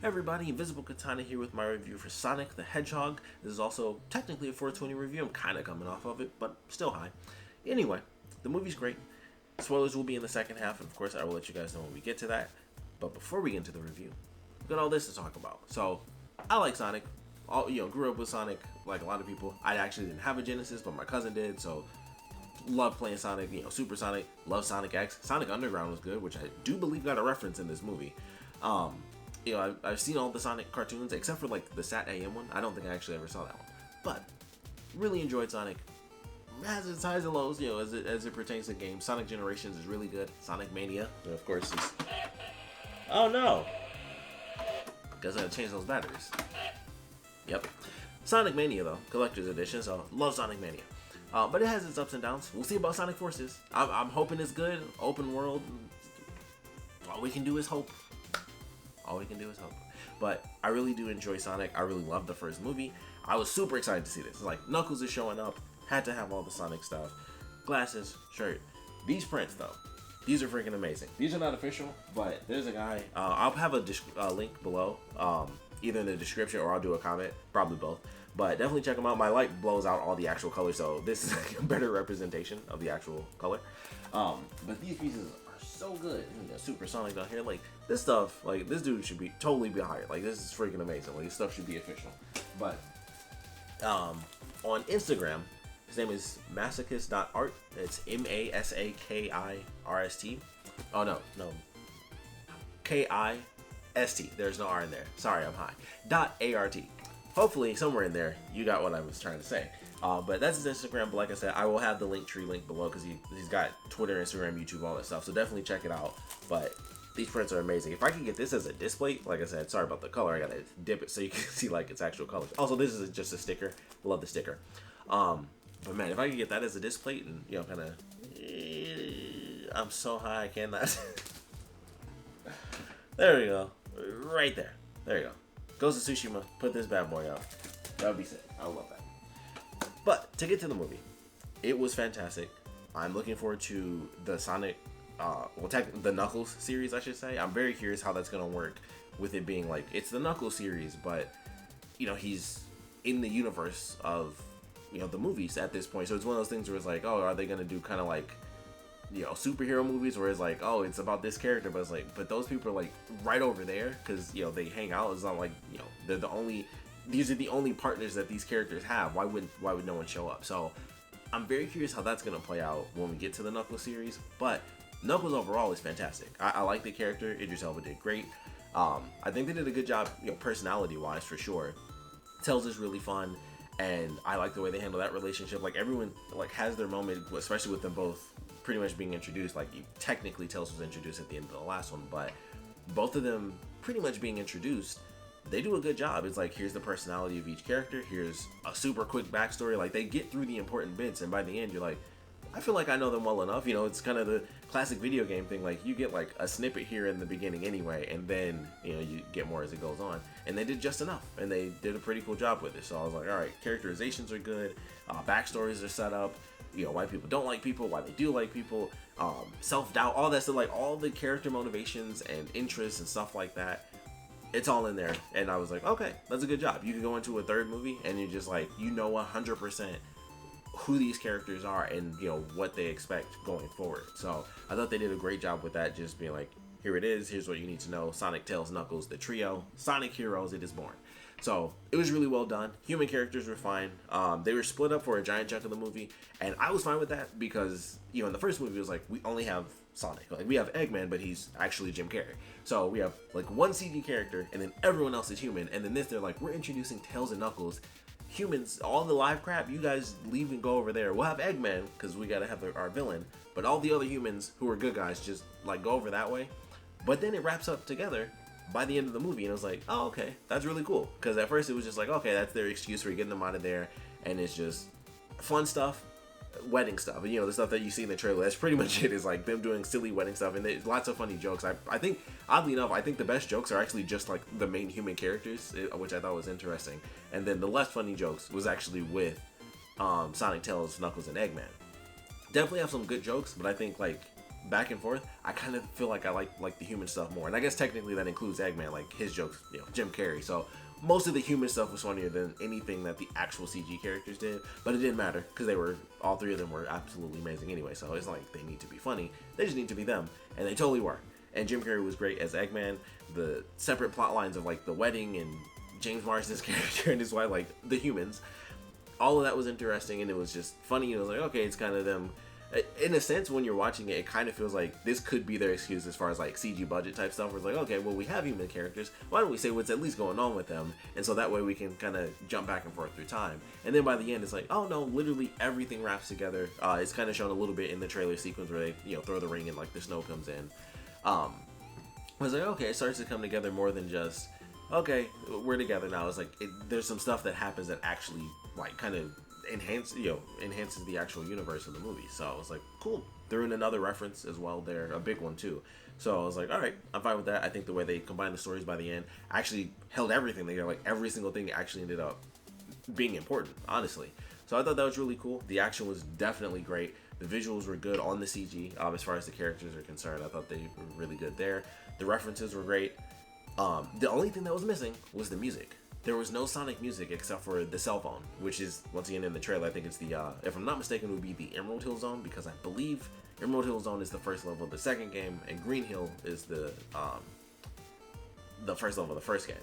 Hey everybody, Invisiblekatana here with my review for Sonic the Hedgehog. This is also technically a 420 review. I'm kind of coming off of it, but still high. Anyway, the movie's great. Spoilers will be in the second half, and of course I will let you guys know when we get to that. But before we get into the review, we've got all this to talk about. So, I like Sonic. Grew up with Sonic like a lot of people. I actually didn't have a Genesis, but my cousin did, so love playing Sonic, Super Sonic, love Sonic X. Sonic Underground was good, which I do believe got a reference in this movie. I've seen all the Sonic cartoons except for like the Sat AM one. I don't think I actually ever saw that one, but really enjoyed Sonic. Has its highs and lows, as it pertains to games. Sonic Generations is really good. Sonic Mania, of course, is. Oh no! Guess I gotta change those batteries. Yep. Sonic Mania though, collector's edition. So love Sonic Mania. But it has its ups and downs. We'll see about Sonic Forces. I'm hoping it's good. Open world. All we can do is hope. But I really do enjoy Sonic. I really love the first movie. I was super excited to see this. Like, Knuckles is showing up. Had to have all the Sonic stuff. Glasses, shirt. These prints, though. These are freaking amazing. These are not official, but there's a guy. I'll have a link below. Either in the description or I'll do a comment. Probably both. But definitely check them out. My light blows out all the actual colors, so this is like a better representation of the actual color. But these pieces are so good. Super Sonic down here, like this stuff, like this dude should be totally be hired. Like this is freaking amazing. Like this stuff should be official. But on Instagram, his name is Masakist.art. It's MASAKIRST. Oh no. KIST. There's no R in there. Sorry, I'm high. .ART. Hopefully, somewhere in there, you got what I was trying to say. But that's his Instagram. But like I said, I will have the Linktree link below because he's got Twitter, Instagram, YouTube, all that stuff. So definitely check it out. But these prints are amazing. If I can get this as a display, like I said, sorry about the color. I gotta dip it so you can see like its actual colors. Also, this is just a sticker. Love the sticker. But man, if I can get that as a display and kind of, I'm so high I cannot. There we go. Right there. There you go. Ghost of Tsushima, put this bad boy out. That would be sick. I would love that. But to get to the movie, it was fantastic. I'm looking forward to the Sonic, the Knuckles series, I should say. I'm very curious how that's gonna work with it being like it's the Knuckles series, but he's in the universe of the movies at this point. So it's one of those things where it's like, oh, are they gonna do kind of like superhero movies where it's like, oh, it's about this character, but it's like, but those people are like right over there because they hang out. It's not like these are the only partners that these characters have. Why would no one show up? So I'm very curious how that's gonna play out when we get to the Knuckles series. But Knuckles overall is fantastic. I like the character. Idris Elba did great. I think they did a good job, personality wise for sure. Tails is really fun. And I like the way they handle that relationship. Like everyone has their moment, especially with them both pretty much being introduced. Like technically Tails was introduced at the end of the last one, but both of them pretty much being introduced, they do a good job. It's like, here's the personality of each character. Here's a super quick backstory. Like they get through the important bits, and by the end you're like, I feel like I know them well enough. It's kind of the classic video game thing. Like you get like a snippet here in the beginning anyway, and then you get more as it goes on. And they did just enough, and they did a pretty cool job with it. So I was like, all right, characterizations are good, backstories are set up. Why people don't like people, why they do like people, self-doubt, all that stuff, like all the character motivations and interests and stuff like that. It's all in there, and I was like, okay, that's a good job. You can go into a third movie, and you're just like, 100%. Who these characters are and what they expect going forward. So I thought they did a great job with that, just being like, here it is, here's what you need to know. Sonic, Tails, Knuckles, the trio, Sonic Heroes, it is born. So it was really well done. Human characters were fine. They were split up for a giant chunk of the movie, and I was fine with that because in the first movie it was like, we only have Sonic. Like we have Eggman, but he's actually Jim Carrey. So we have like one CG character and then everyone else is human, and then they're like, we're introducing Tails and Knuckles. Humans, all the live crap, you guys leave and go over there. We'll have Eggman because we gotta have our villain, but all the other humans who are good guys just like go over that way. But then it wraps up together by the end of the movie, and it was like, oh, okay, that's really cool. Because at first it was just like, okay, that's their excuse for getting them out of there, and it's just fun stuff, wedding stuff, and the stuff that you see in the trailer. That's pretty much it. Is like them doing silly wedding stuff, and there's lots of funny jokes. I think, oddly enough, I think the best jokes are actually just like the main human characters, which I thought was interesting. And then the less funny jokes was actually with Sonic, Tails, Knuckles, and Eggman. Definitely have some good jokes, but I think like back and forth, I kind of feel like I like the human stuff more. And I guess technically that includes Eggman, like his jokes, Jim Carrey. So most of the human stuff was funnier than anything that the actual CG characters did. But it didn't matter because all three of them were absolutely amazing anyway. So it's like they need to be funny. They just need to be them, and they totally were. And Jim Carrey was great as Eggman. The separate plot lines of like the wedding and James Marsden's character and his wife, like the humans, all of that was interesting, and it was just funny. It was like, okay, it's kind of them. In a sense, when you're watching it, it kind of feels like this could be their excuse as far as like CG budget type stuff. Where it's like, okay, well, we have human characters. Why don't we say what's at least going on with them? And so that way we can kind of jump back and forth through time. And then by the end, it's like, oh no, literally everything wraps together. It's kind of shown a little bit in the trailer sequence where they, throw the ring and like the snow comes in. I was like, okay, it starts to come together more than just, okay, we're together now. It's like there's some stuff that happens that actually like kind of enhances the actual universe of the movie. So I was like, cool. Threw in another reference as well there, a big one too. So I was like, all right, I'm fine with that. I think the way they combined the stories by the end actually held everything together. Like every single thing actually ended up being important, honestly. So I thought that was really cool. The action was definitely great. The visuals were good on the CG. As far as the characters are concerned, I thought they were really good there. The references were great. The only thing that was missing was the music. There was no Sonic music except for the cell phone, which is, once again, in the trailer. I think it's the, if I'm not mistaken, it would be the Emerald Hill Zone, because I believe Emerald Hill Zone is the first level of the second game, and Green Hill is the first level of the first game.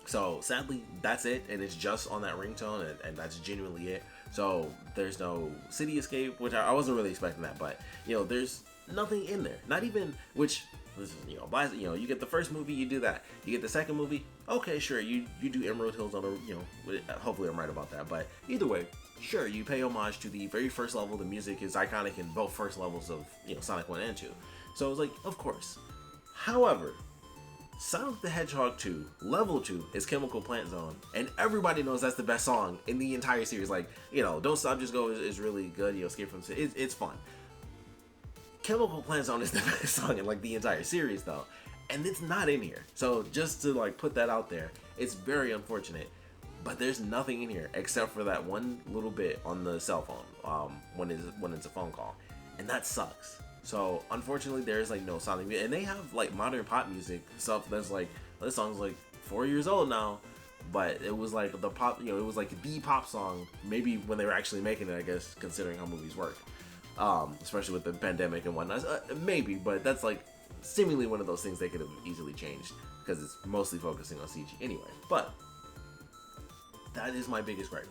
So, sadly, that's it, and it's just on that ringtone, and that's genuinely it. So, there's no City Escape, which I wasn't really expecting that, but, there's nothing in there. Not even, which... This is, you get the first movie, you do that. You get the second movie, okay, sure, you do Emerald Hills on hopefully I'm right about that. But either way, sure, you pay homage to the very first level. The music is iconic in both first levels of, Sonic 1 and 2. So it was like, of course. However, Sonic the Hedgehog 2, Level 2 is Chemical Plant Zone, and everybody knows that's the best song in the entire series. Like, Don't Stop, Just Go is really good. Escape from City, it's fun. Chemical Plant Zone is the best song in like the entire series though, and it's not in here. So just to like put that out there, it's very unfortunate, but there's nothing in here except for that one little bit on the cell phone when it's a phone call, and that sucks. So unfortunately, there's like no Sonic music, and they have like modern pop music stuff that's like, this song's like 4 years old now, but it was like the pop, it was like the pop song maybe when they were actually making it, I guess, considering how movies work. Especially with the pandemic and whatnot, maybe, but that's like seemingly one of those things they could have easily changed because it's mostly focusing on CG anyway. But that is my biggest gripe.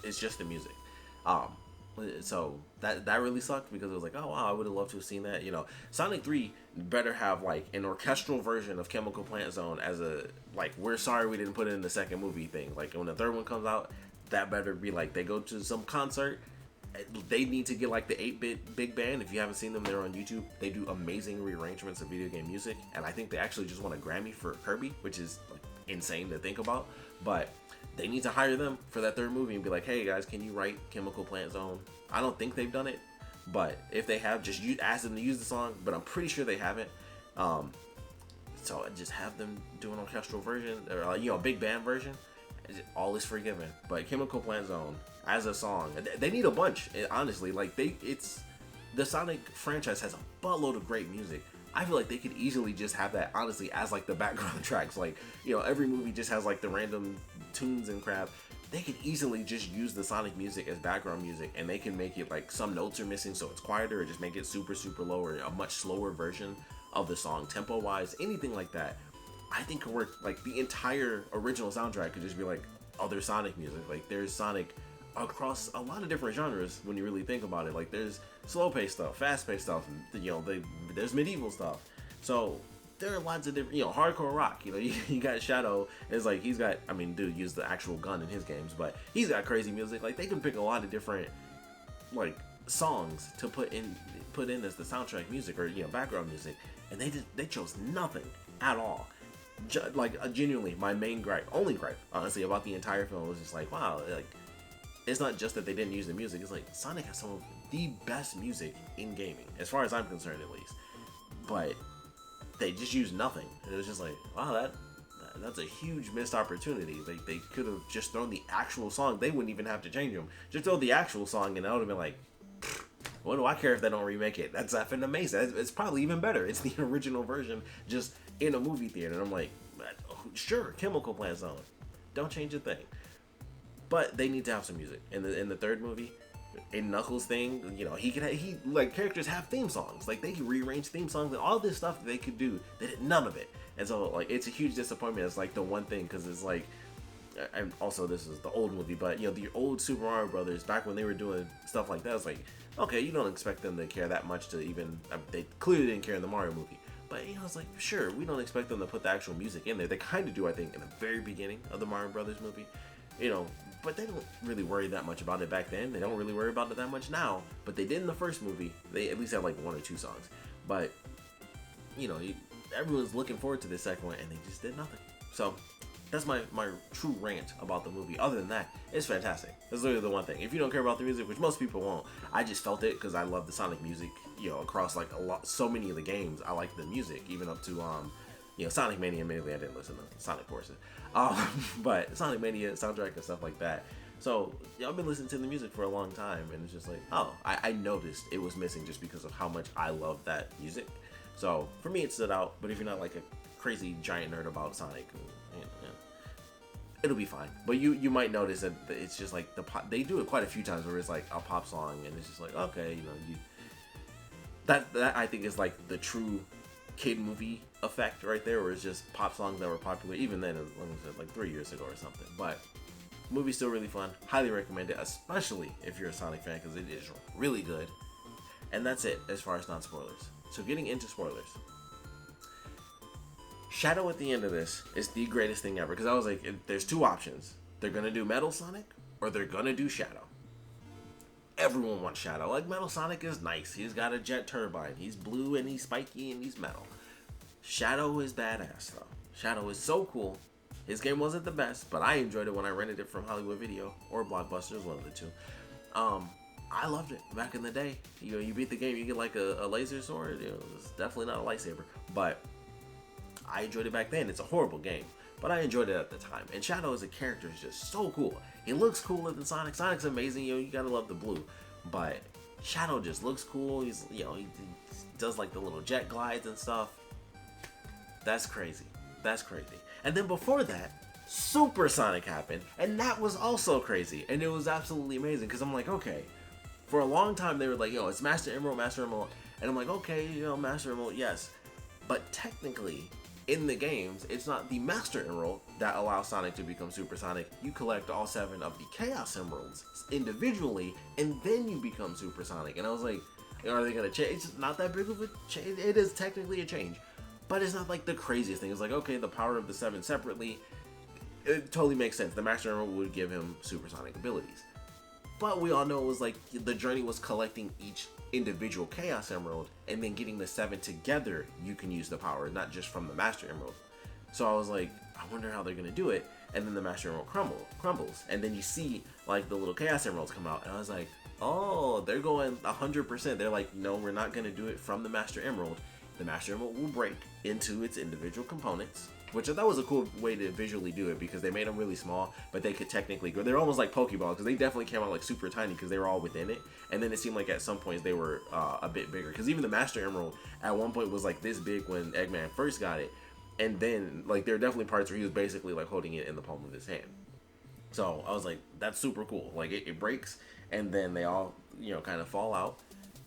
It's just the music. So that really sucked because it was like, oh wow, I would have loved to have seen that. Sonic 3 better have like an orchestral version of Chemical Plant Zone as a like, we're sorry we didn't put it in the second movie thing. Like when the third one comes out, that better be like they go to some concert. They need to get like the 8-bit big band. If you haven't seen them, they're on YouTube. They do amazing rearrangements of video game music, and I think they actually just won a Grammy for Kirby, which is like insane to think about. But they need to hire them for that third movie and be like, hey guys, can you write Chemical Plant Zone? I don't think they've done it, but if they have, just ask them to use the song, but I'm pretty sure they haven't. So just have them do an orchestral version, or a big band version. All is forgiven. But Chemical Plant Zone as a song, they need a bunch, honestly. Like the Sonic franchise has a buttload of great music. I feel like they could easily just have that, honestly, as like the background tracks. Like, every movie just has like the random tunes and crap. They could easily just use the Sonic music as background music, and they can make it like some notes are missing so it's quieter, or just make it super low, or a much slower version of the song, tempo wise, anything like that. I think could work. Like the entire original soundtrack could just be like other Sonic music. Like there's Sonic across a lot of different genres when you really think about it. Like there's slow paced stuff, fast paced stuff, and there's medieval stuff. So there are lots of different, hardcore rock. You got Shadow. It's like he's got, dude used the actual gun in his games, but he's got crazy music. Like they can pick a lot of different like songs to put in as the soundtrack music or background music, and they chose nothing at all. Genuinely, my only gripe, honestly, about the entire film was just like, wow, like, it's not just that they didn't use the music, it's like, Sonic has some of the best music in gaming, as far as I'm concerned at least, but they just used nothing. It was just like, wow, that's a huge missed opportunity. They could have just thrown the actual song, they wouldn't even have to change them, just throw the actual song and that would have been like, What do I care if they don't remake it? That's effing amazing. It's probably even better. It's the original version, just in a movie theater. And I'm like, sure, Chemical Plant Zone. Don't change a thing. But they need to have some music. In the third movie, in Knuckles thing, you know, he like characters have theme songs. Like they can rearrange theme songs and all this stuff that they could do. They did none of it. And so like it's a huge disappointment. It's like the one thing, because it's like, and also this is the old movie, but you know, the old Super Mario Brothers, back when they were doing stuff like that, it's like, okay, you don't expect them to care that much to even, they clearly didn't care in the Mario movie, but you know, it's like, sure, we don't expect them to put the actual music in there. They kind of do, I think, in the very beginning of the Mario Brothers movie, you know, but they don't really worry that much about it back then. They don't really worry about it that much now, but they did in the first movie. They at least had like 1 or 2 songs, but you know, everyone's looking forward to the second one, and they just did nothing. So that's my true rant about the movie. Other than that, it's fantastic. That's literally the one thing. If you don't care about the music, which most people won't, I just felt it because I love the Sonic music. You know, across like so many of the games, I like the music, even up to you know, Sonic Mania. Admittedly, I didn't listen to Sonic Forces, but Sonic Mania soundtrack and stuff like that. So yeah, I've been listening to the music for a long time, and it's just like, oh, I noticed it was missing just because of how much I love that music. So for me, it stood out. But if you're not like a crazy giant nerd about Sonic, it'll be fine. But you might notice that it's just like they do it quite a few times where it's like a pop song, and it's just like, okay, you know, that I think is like the true kid movie effect right there, where it's just pop songs that were popular even then, when was it, like 3 years ago or something. But movie's still really fun. Highly recommend it, especially if you're a Sonic fan, because it is really good. And that's it as far as non-spoilers. So getting into spoilers. Shadow at the end of this is the greatest thing ever, because I was like, there's 2 options. They're gonna do Metal Sonic, or they're gonna do Shadow. Everyone wants Shadow. Like, Metal Sonic is nice. He's got a jet turbine. He's blue and he's spiky and he's metal. Shadow is badass though. Shadow is so cool. His game wasn't the best, but I enjoyed it when I rented it from Hollywood Video or Blockbusters, one of the 2. I loved it back in the day. You know, you beat the game, you get like a laser sword. You know, it's definitely not a lightsaber, but I enjoyed it back then. It's a horrible game, but I enjoyed it at the time. And Shadow as a character is just so cool. He looks cooler than Sonic. Sonic's amazing. You know, you gotta love the blue, but Shadow just looks cool. He's, you know, he does like the little jet glides and stuff. That's crazy. That's crazy. And then before that, Super Sonic happened, and that was also crazy. And it was absolutely amazing, because I'm like, okay. For a long time, they were like, yo, it's Master Emerald, Master Emerald. And I'm like, okay, you know, Master Emerald, yes. But technically, in the games, it's not the Master Emerald that allows Sonic to become Super Sonic. You collect all 7 of the Chaos Emeralds individually, and then you become Super Sonic. And I was like, are they going to change? It's not that big of a change. It is technically a change, but it's not like the craziest thing. It's like, okay, the power of the 7 separately, it totally makes sense. The Master Emerald would give him supersonic abilities. But we all know it was like, the journey was collecting each individual Chaos Emerald, and then getting the 7 together, you can use the power, not just from the Master Emerald. So I was like, I wonder how they're going to do it. And then the Master Emerald crumbles. And then you see like the little Chaos Emeralds come out. And I was like, oh, they're going 100%. They're like, no, we're not going to do it from the Master Emerald. The Master Emerald will break into its individual components, which I thought was a cool way to visually do it, because they made them really small, but they could technically grow. They're almost like Pokeball, because they definitely came out like super tiny, because they were all within it. And then it seemed like at some points they were a bit bigger, because even the Master Emerald at one point was like this big when Eggman first got it. And then like there are definitely parts where he was basically like holding it in the palm of his hand. So I was like, that's super cool. Like it breaks, and then they all, you know, kind of fall out.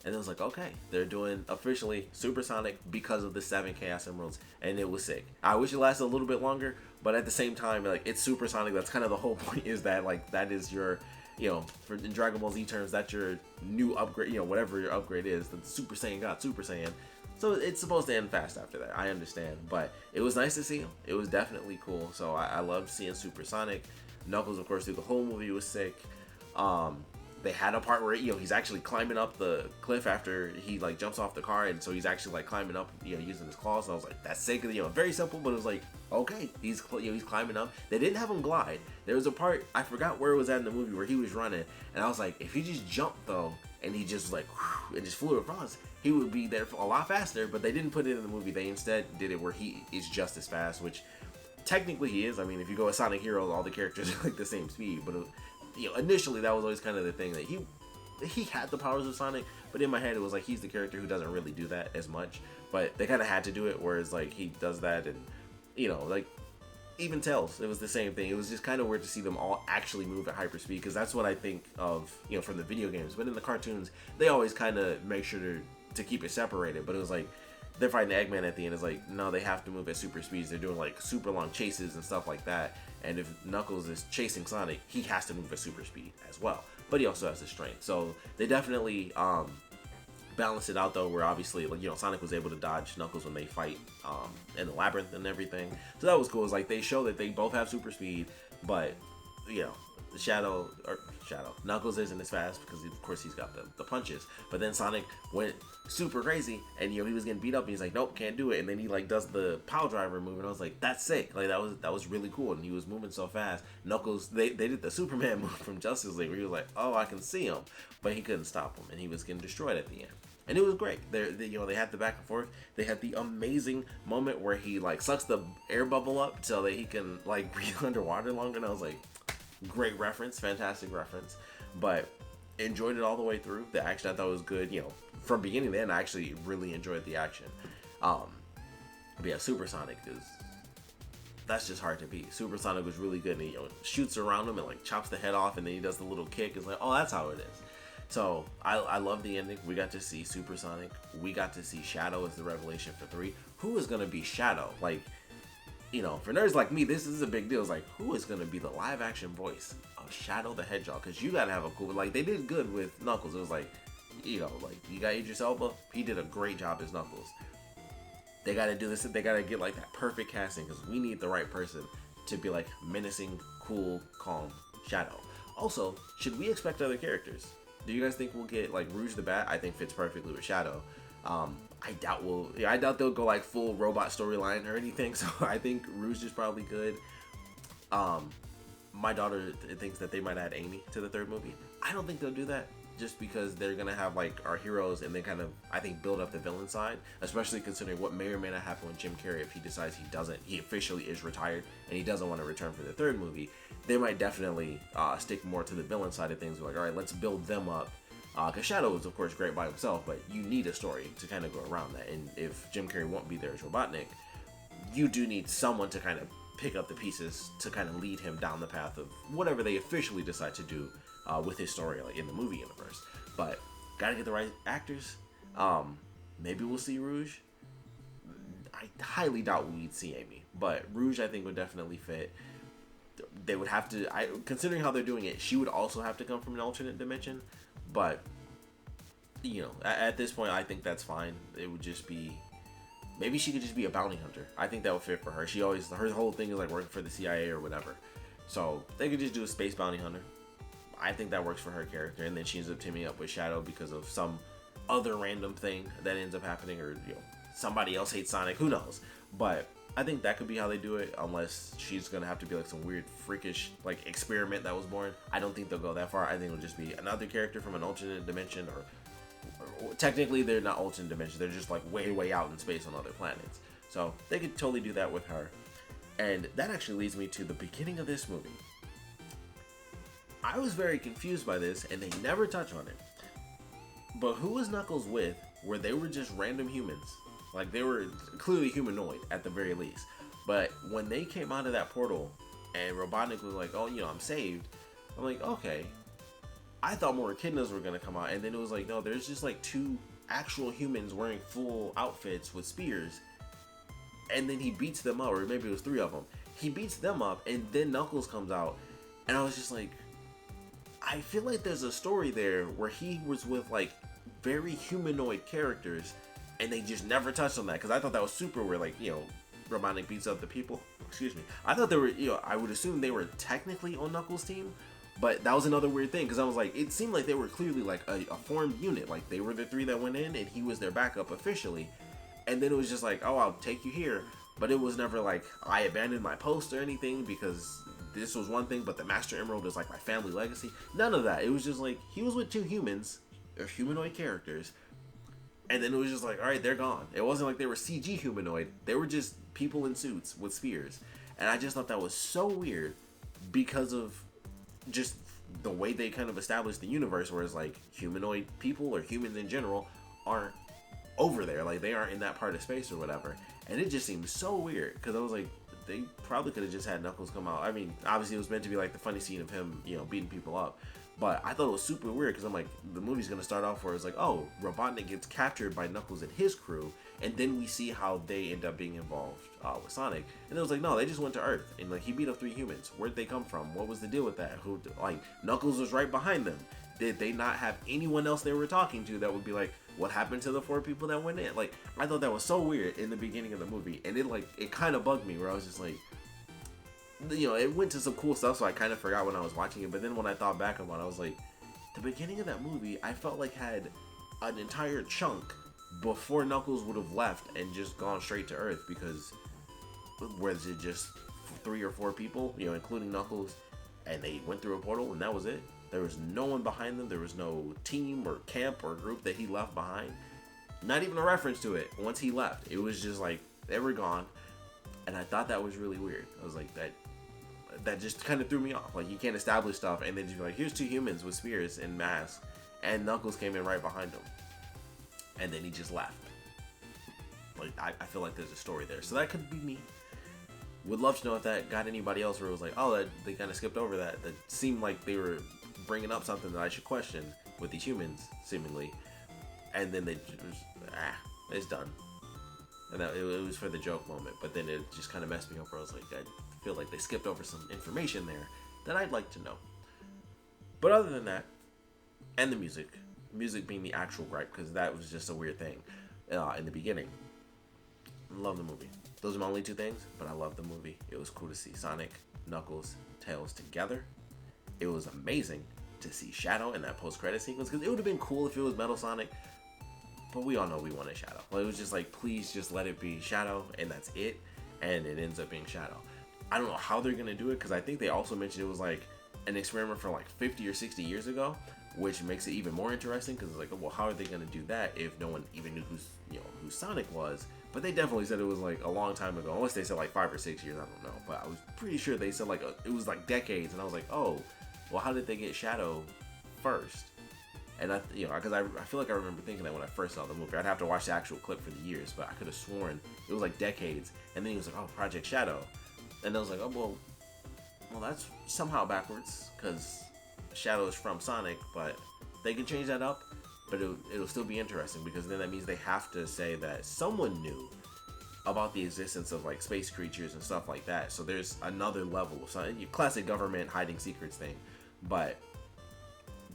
And it was like, okay, they're doing officially Super Sonic because of the 7 Chaos Emeralds, and it was sick. I wish it lasted a little bit longer, but at the same time, like, it's Super Sonic. That's kind of the whole point, is that, like, that is your, you know, for in Dragon Ball Z terms, that's your new upgrade, you know, whatever your upgrade is. The Super Saiyan got Super Saiyan. So it's supposed to end fast after that, I understand. But it was nice to see him. It was definitely cool. So I loved seeing Super Sonic. Knuckles, of course, through the whole movie was sick. They had a part where, you know, he's actually climbing up the cliff after he like jumps off the car, and so he's actually like climbing up, you know, using his claws. And I was like, that's sick. You know, very simple, but it was like, okay, he's climbing up. They didn't have him glide. There was a part, I forgot where it was at in the movie, where he was running, and I was like, if he just jumped though, and he just like whew, and just flew across, he would be there a lot faster. But they didn't put it in the movie. They instead did it where he is just as fast, which technically he is. I mean, if you go with Sonic Heroes, all the characters are like the same speed, but you know, initially that was always kind of the thing, that he he had the powers of Sonic, but in my head it was like he's the character who doesn't really do that as much. But they kind of had to do it, whereas like he does that, and like even Tails, it was the same thing. It was just kind of weird to see them all actually move at hyperspeed, because that's what I think of from the video games. But in the cartoons, they always kind of make sure to keep it separated. But it was like they're fighting Eggman at the end. It's like, no, they have to move at super speeds. They're doing like super long chases and stuff like that. And if Knuckles is chasing Sonic, he has to move at super speed as well. But he also has the strength. So they definitely balanced it out, though, where obviously Sonic was able to dodge Knuckles when they fight in the labyrinth and everything. So that was cool. It's like they show that they both have super speed, but Knuckles isn't as fast because of course he's got the punches. But then Sonic went super crazy, and he was getting beat up, and he's like, nope, can't do it. And then he like does the pile driver move, and I was like, that's sick. Like that was really cool, and he was moving so fast. Knuckles, they did the Superman move from Justice League, where he was like, oh, I can see him, but he couldn't stop him, and he was getting destroyed at the end. And it was great. They had the back and forth. They had the amazing moment where he like sucks the air bubble up so that he can like breathe underwater longer. And I was like, great reference, fantastic reference. But enjoyed it all the way through. The action I thought was good. From beginning to end, I actually really enjoyed the action. But yeah, Supersonic that's just hard to beat. Supersonic was really good. And he shoots around him and like chops the head off, and then he does the little kick. It's like, oh, that's how it is. So I love the ending. We got to see Supersonic. We got to see Shadow as the revelation for 3. Who is gonna be Shadow? Like, for nerds like me, this is a big deal. It's like, who is gonna be the live action voice of Shadow the Hedgehog? Because you gotta have a cool. Like they did good with Knuckles. It was like, you got Idris Elba. He did a great job as Knuckles. They gotta do this. They gotta get like that perfect casting, because we need the right person to be like menacing, cool, calm Shadow. Also, should we expect other characters? Do you guys think we'll get like Rouge the Bat? I think fits perfectly with Shadow. I doubt they'll go like full robot storyline or anything. So I think Rouge is probably good. My daughter thinks that they might add Amy to the 3rd movie. I don't think they'll do that, just because they're gonna have like our heroes and then kind of, I think, build up the villain side, especially considering what may or may not happen with Jim Carrey if he decides he officially is retired and he doesn't want to return for the 3rd movie. They might definitely stick more to the villain side of things. Like, all right, let's build them up. Because Shadow is, of course, great by himself, but you need a story to kind of go around that. And if Jim Carrey won't be there as Robotnik, you do need someone to kind of pick up the pieces to kind of lead him down the path of whatever they officially decide to do with his story, like in the movie universe. But gotta get the right actors. Maybe we'll see Rouge. I highly doubt we'd see Amy, but Rouge I think would definitely fit. They would have to, considering how they're doing it, she would also have to come from an alternate dimension. But at this point, I think that's fine. It would just be, maybe she could just be a bounty hunter. I think that would fit for her. Her whole thing is like working for the CIA or whatever. So they could just do a space bounty hunter. I think that works for her character. And then she ends up teaming up with Shadow because of some other random thing that ends up happening, or somebody else hates Sonic. Who knows? But I think that could be how they do it, unless she's gonna have to be like some weird freakish like experiment that was born. I don't think they'll go that far. I think it'll just be another character from an alternate dimension, or technically they're not alternate dimensions, they're just like way out in space on other planets. So they could totally do that with her. And that actually leads me to the beginning of this movie. I was very confused by this, and they never touch on it. But who was Knuckles with where they were just random humans? Like, they were clearly humanoid at the very least. But when they came out of that portal and Robotnik was like, oh, I'm saved. I'm like, okay. I thought more echidnas were going to come out. And then it was like, no, there's just like 2 actual humans wearing full outfits with spears. And then he beats them up, or maybe it was 3 of them. He beats them up, and then Knuckles comes out. And I was just like, I feel like there's a story there where he was with like very humanoid characters, and they just never touched on that, because I thought that was super weird. Like, Robotnik beats up the people. Excuse me. I thought they were, I would assume they were technically on Knuckles' team, but that was another weird thing, because I was like, it seemed like they were clearly like a formed unit. Like, they were the 3 that went in, and he was their backup officially. And then it was just like, oh, I'll take you here. But it was never like, I abandoned my post or anything, because this was one thing, but the Master Emerald is like my family legacy. None of that. It was just like, he was with 2 humans, or humanoid characters, and then it was just like, all right, they're gone. It wasn't like they were CG humanoid. They were just people in suits with spears. And I just thought that was so weird, because of just the way they kind of established the universe, where it's like humanoid people or humans in general aren't over there, like they aren't in that part of space or whatever. And it just seemed so weird because I was like, they probably could have just had Knuckles come out. I mean, obviously it was meant to be like the funny scene of him, you know, beating people up. But I thought it was super weird because I'm like, the movie's going to start off where it's like, oh, Robotnik gets captured by Knuckles and his crew. And then we see how they end up being involved with Sonic. And it was like, no, they just went to Earth. And like, he beat up 3 humans. Where'd they come from? What was the deal with that? Who, like, Knuckles was right behind them. Did they not have anyone else they were talking to that would be like, what happened to the 4 people that went in? Like, I thought that was so weird in the beginning of the movie. And it kind of bugged me where I was just like, you know, it went to some cool stuff, so I kind of forgot when I was watching it. But then when I thought back about it, I was like, the beginning of that movie, I felt like had an entire chunk before Knuckles would have left and just gone straight to Earth, because was it just 3 or 4 people, you know, including Knuckles, and they went through a portal and that was it? There was no one behind them. There was no team or camp or group that he left behind. Not even a reference to it once he left. It was just like, they were gone. And I thought that was really weird. I was like, that just kind of threw me off. Like, you can't establish stuff and then just be like, here's 2 humans with spears and masks, and Knuckles came in right behind them, and then he just left. Like, I feel like there's a story there, so that could be me. Would love to know if that got anybody else where it was like, oh, they kind of skipped over that seemed like they were bringing up something that I should question with these humans seemingly, and then they just, it's done. And that, it was for the joke moment, but then it just kind of messed me up where I was like, I feel like they skipped over some information there that I'd like to know. But other than that, and the music being the actual gripe, because that was just a weird thing in the beginning. Love the movie. Those are my only 2 things, but I love the movie. It was cool to see Sonic, Knuckles, Tails together. It was amazing to see Shadow in that post-credit sequence, because it would have been cool if it was Metal Sonic, but we all know we wanted Shadow. Well, it was just like, please just let it be Shadow, and that's it, and it ends up being Shadow. I don't know how they're going to do it, because I think they also mentioned it was like an experiment from like 50 or 60 years ago, which makes it even more interesting, because it's like, well, how are they going to do that if no one even knew who Sonic was? But they definitely said it was like a long time ago, unless they said like 5 or 6 years, I don't know. But I was pretty sure they said like it was like decades, and I was like, oh, well, how did they get Shadow first? And because I feel like I remember thinking that when I first saw the movie. I'd have to watch the actual clip for the years, but I could have sworn it was like decades. And then he was like, oh, Project Shadow. And I was like, oh, well, that's somehow backwards, because Shadow is from Sonic, but they can change that up. But it'll still be interesting, because then that means they have to say that someone knew about the existence of like space creatures and stuff like that. So there's another level of something, classic government hiding secrets thing, but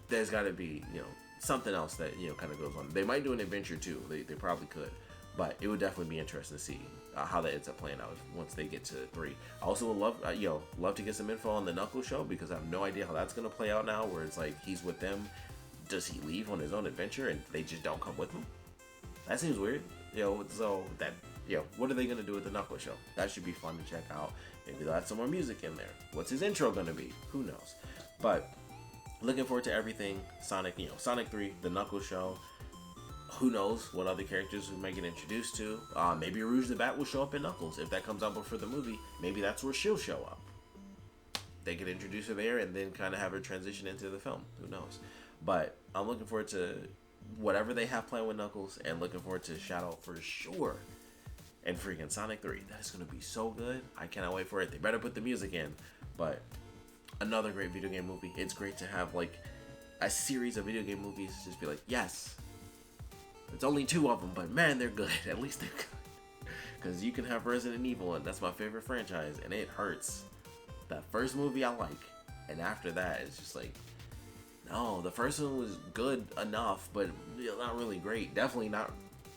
there's got to be something else that kind of goes on. They might do an adventure too. They probably could, but it would definitely be interesting to see how that ends up playing out once they get to 3. I also would love to get some info on the Knuckles show, because I have no idea how that's gonna play out now. Where it's like he's with them. Does he leave on his own adventure and they just don't come with him? That seems weird. So that what are they gonna do with the Knuckles show? That should be fun to check out. Maybe they'll add some more music in there. What's his intro gonna be? Who knows? But looking forward to everything Sonic. Sonic 3, the Knuckles show. Who knows what other characters we might get introduced to? Maybe Rouge the Bat will show up in Knuckles if that comes out before the movie. Maybe that's where she'll show up. They could introduce her there and then kind of have her transition into the film. Who knows? But I'm looking forward to whatever they have planned with Knuckles, and looking forward to Shadow for sure. And freaking Sonic 3. That is going to be so good. I cannot wait for it. They better put the music in. But another great video game movie. It's great to have like a series of video game movies. Just be like, yes. It's only 2 of them, but man, they're good. At least they're good. Because you can have Resident Evil, and that's my favorite franchise, and it hurts. That first movie I like, and after that, it's just like, no, the first one was good enough, but not really great. Definitely not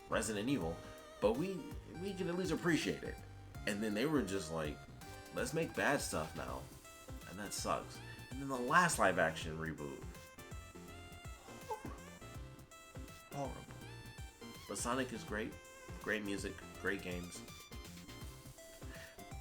Resident Evil, but we can at least appreciate it. And then they were just like, let's make bad stuff now, and that sucks. And then the last live action reboot, horrible. But Sonic is great. Great music, great games,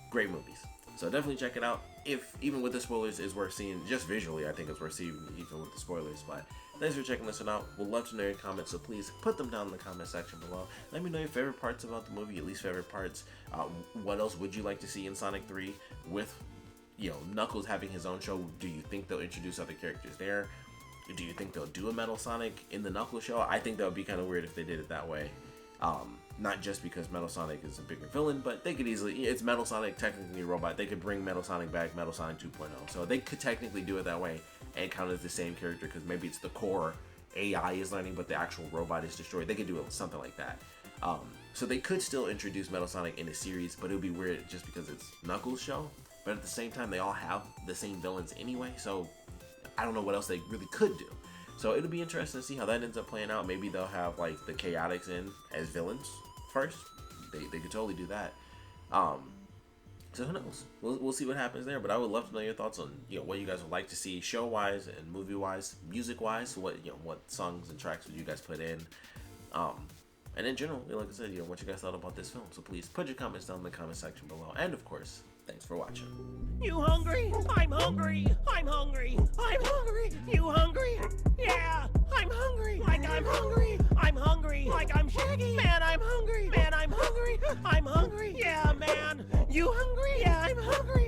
great movies. So definitely check it out. If even with the spoilers, it's worth seeing. Just visually, I think it's worth seeing even with the spoilers. But thanks for checking this one out. We'd love to know your comments, so please put them down in the comment section below. Let me know your favorite parts about the movie, your least favorite parts. What else would you like to see in Sonic 3 with you know, Knuckles having his own show, do you think they'll introduce other characters there? Do you think they'll do a Metal Sonic in the Knuckles show? I think that would be kind of weird if they did it that way. Not just because Metal Sonic is a bigger villain, but they could easily, it's Metal Sonic, technically a robot. They could bring Metal Sonic back, Metal Sonic 2.0. So they could technically do it that way and count as the same character, because maybe it's the core AI is learning, but the actual robot is destroyed. They could do something like that. So they could still introduce Metal Sonic in a series, but it would be weird just because it's Knuckles' show. But at the same time, they all have the same villains anyway, so I don't know what else they really could do. So it'll be interesting to see how that ends up playing out. Maybe they'll have like the Chaotix in as villains first. They could totally do that. So who knows? We'll see what happens there. But I would love to know your thoughts on, you know, what you guys would like to see show wise and movie wise, music wise. What songs and tracks would you guys put in? And in general, like I said, you know, what you guys thought about this film. So please put your comments down in the comment section below. And of course, thanks for watching. You hungry? I'm hungry. I'm hungry. I'm hungry. You hungry? Yeah, I'm hungry. Like I'm hungry. I'm hungry. Like I'm Shaggy. Man, I'm hungry. Man, I'm hungry. I'm hungry. Yeah, man. You hungry? Yeah, I'm hungry.